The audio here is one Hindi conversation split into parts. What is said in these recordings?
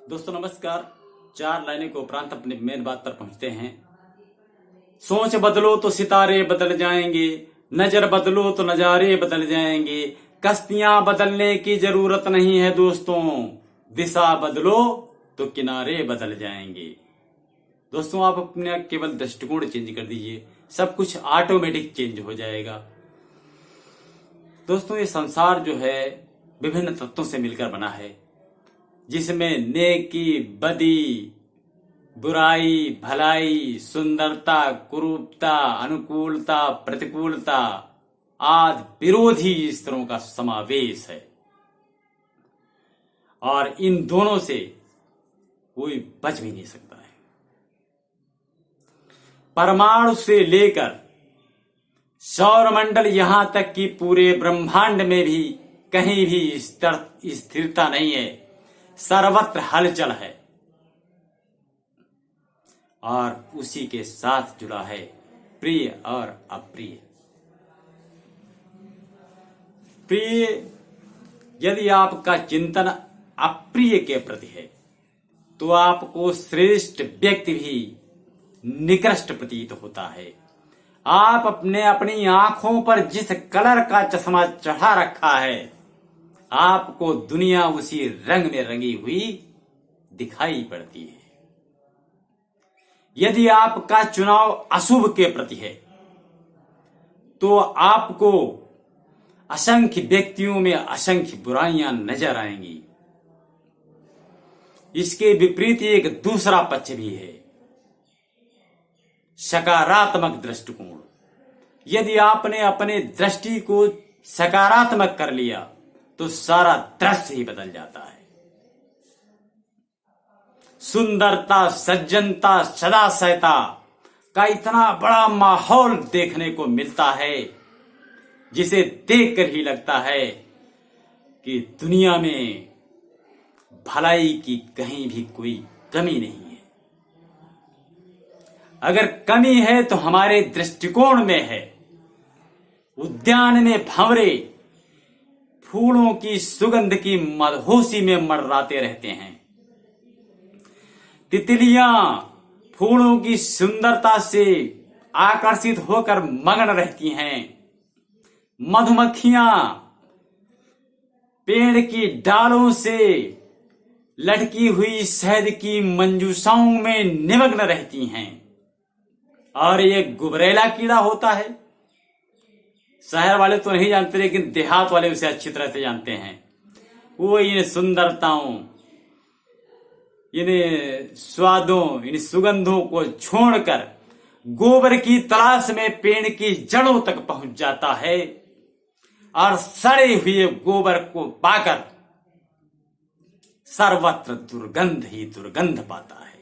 दोस्तों नमस्कार। 4 लाइनें के उपरांत अपने मेन बात पर पहुंचते हैं। सोच बदलो तो सितारे बदल जाएंगे, नजर बदलो तो नजारे बदल जाएंगे। कश्तियां बदलने की जरूरत नहीं है दोस्तों, दिशा बदलो तो किनारे बदल जाएंगे। दोस्तों आप अपने केवल दृष्टिकोण चेंज कर दीजिए, सब कुछ ऑटोमेटिक चेंज हो जाएगा। दोस्तों ये संसार जो है विभिन्न तत्वों से मिलकर बना है, जिसमें नेकी, बदी, बुराई, भलाई, सुंदरता, कुरूपता, अनुकूलता, प्रतिकूलता आदि विरोधी स्तरों का समावेश है। और इन दोनों से कोई बच भी नहीं सकता है। परमाणु से लेकर सौरमंडल यहां तक कि पूरे ब्रह्मांड में भी कहीं भी स्थिरता नहीं है, सर्वत्र हलचल है। और उसी के साथ जुड़ा है प्रिय और अप्रिय। प्रिय यदि आपका चिंतन अप्रिय के प्रति है तो आपको श्रेष्ठ व्यक्ति भी निकृष्ट प्रतीत होता है। आप अपनी आंखों पर जिस कलर का चश्मा चढ़ा रखा है, आपको दुनिया उसी रंग में रंगी हुई दिखाई पड़ती है। यदि आपका चुनाव अशुभ के प्रति है तो आपको असंख्य व्यक्तियों में असंख्य बुराइयां नजर आएंगी। इसके विपरीत एक दूसरा पक्ष भी है, सकारात्मक दृष्टिकोण। यदि आपने अपने दृष्टि को सकारात्मक कर लिया तो सारा दृश्य ही बदल जाता है। सुंदरता, सज्जनता, सदाशयता का इतना बड़ा माहौल देखने को मिलता है, जिसे देखकर ही लगता है कि दुनिया में भलाई की कहीं भी कोई कमी नहीं है। अगर कमी है तो हमारे दृष्टिकोण में है। उद्यान में भंवरे फूलों की सुगंध की मदहोशी में मंडराते रहते हैं। तितलियां फूलों की सुंदरता से आकर्षित होकर मगन रहती हैं। मधुमक्खियां पेड़ की डालों से लटकी हुई शहद की मंजूषाओं में निमग्न रहती हैं। और ये गुबरैला कीड़ा होता है, शहर वाले तो नहीं जानते लेकिन देहात वाले उसे अच्छी तरह से जानते हैं। वो इन सुंदरताओं, इन स्वादों, इन सुगंधों को छोड़कर गोबर की तलाश में पेड़ की जड़ों तक पहुंच जाता है और सड़े हुए गोबर को पाकर सर्वत्र दुर्गंध ही दुर्गंध पाता है।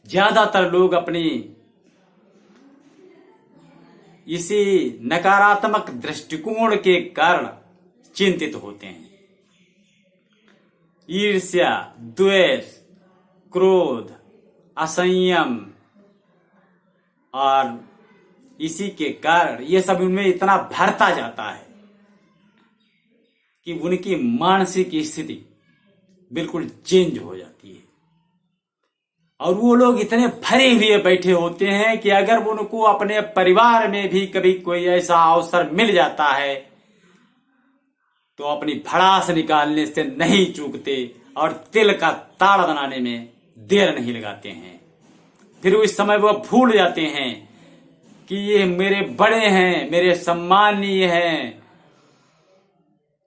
ज्यादातर लोग अपनी इसी नकारात्मक दृष्टिकोण के कारण चिंतित होते हैं। ईर्ष्या, द्वेष, क्रोध, असंयम और इसी के कारण ये सब उनमें इतना भरता जाता है कि उनकी मानसिक स्थिति बिल्कुल चेंज हो जाती है। और वो लोग इतने भरे हुए बैठे होते हैं कि अगर उनको अपने परिवार में भी कभी कोई ऐसा अवसर मिल जाता है तो अपनी भड़ास निकालने से नहीं चूकते और तिल का ताड़ बनाने में देर नहीं लगाते हैं। फिर उस समय वो भूल जाते हैं कि ये मेरे बड़े हैं, मेरे सम्मानीय हैं।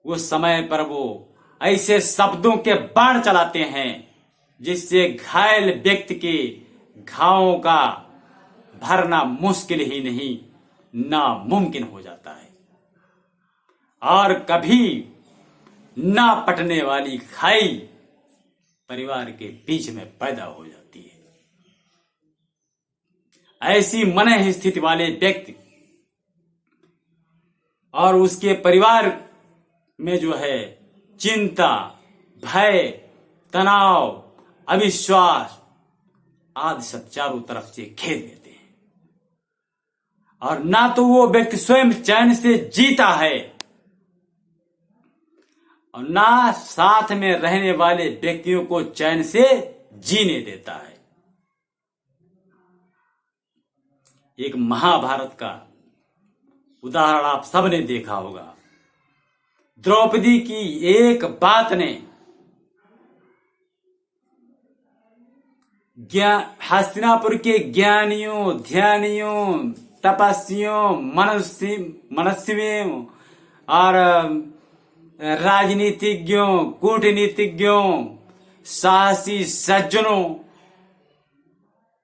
उस समय पर वो ऐसे शब्दों के बाण चलाते हैं जिससे घायल व्यक्ति के घावों का भरना मुश्किल ही नहीं, नामुमकिन हो जाता है। और कभी ना पटने वाली खाई परिवार के बीच में पैदा हो जाती है। ऐसी मन स्थिति वाले व्यक्ति और उसके परिवार में जो है चिंता, भय, तनाव, अविश्वास आदि सब चारों तरफ से घेर लेते हैं। और ना तो वो व्यक्ति स्वयं चैन से जीता है और ना साथ में रहने वाले व्यक्तियों को चैन से जीने देता है। एक महाभारत का उदाहरण आप सबने देखा होगा। द्रौपदी की एक बात ने हस्तिनापुर के ज्ञानियों, ध्यानियों, तपस्वियों, मनस्वियों और राजनीतिज्ञों, कूटनीतिज्ञों, साहसी सज्जनों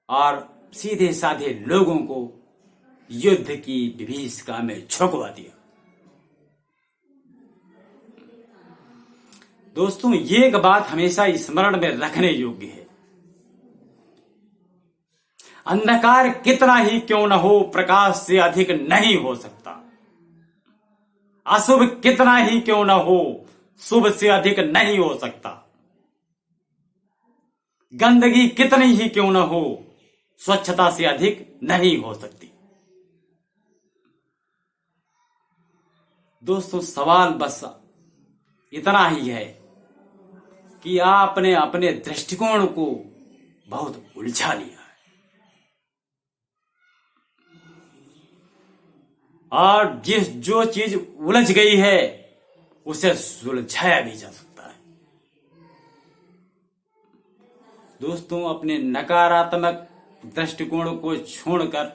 और सीधे साधे लोगों को युद्ध की विभीषिका में झोंकवा दिया। दोस्तों, ये एक बात हमेशा स्मरण में रखने योग्य है। अंधकार कितना ही क्यों न हो, प्रकाश से अधिक नहीं हो सकता। अशुभ कितना ही क्यों न हो, शुभ से अधिक नहीं हो सकता। गंदगी कितनी ही क्यों न हो, स्वच्छता से अधिक नहीं हो सकती। दोस्तों, सवाल बस इतना ही है कि आपने अपने दृष्टिकोण को बहुत उलझा लिया है और जो चीज उलझ गई है उसे सुलझाया भी जा सकता है। दोस्तों, अपने नकारात्मक दृष्टिकोण को छोड़कर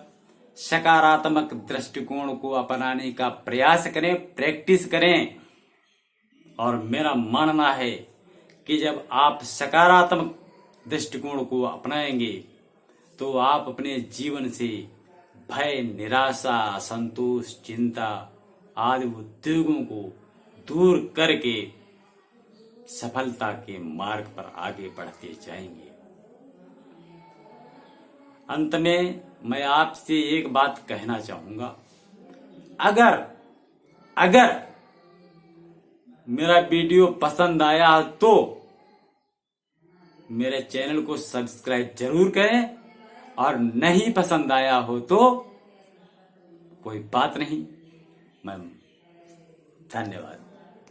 सकारात्मक दृष्टिकोण को अपनाने का प्रयास करें, प्रैक्टिस करें। और मेरा मानना है कि जब आप सकारात्मक दृष्टिकोण को अपनाएंगे तो आप अपने जीवन से भय, निराशा, असंतोष, चिंता आदि उद्योगों को दूर करके सफलता के मार्ग पर आगे बढ़ते जाएंगे। अंत में मैं आपसे एक बात कहना चाहूंगा, अगर मेरा वीडियो पसंद आया तो मेरे चैनल को सब्सक्राइब जरूर करें और नहीं पसंद आया हो तो कोई बात नहीं। मैं धन्यवाद।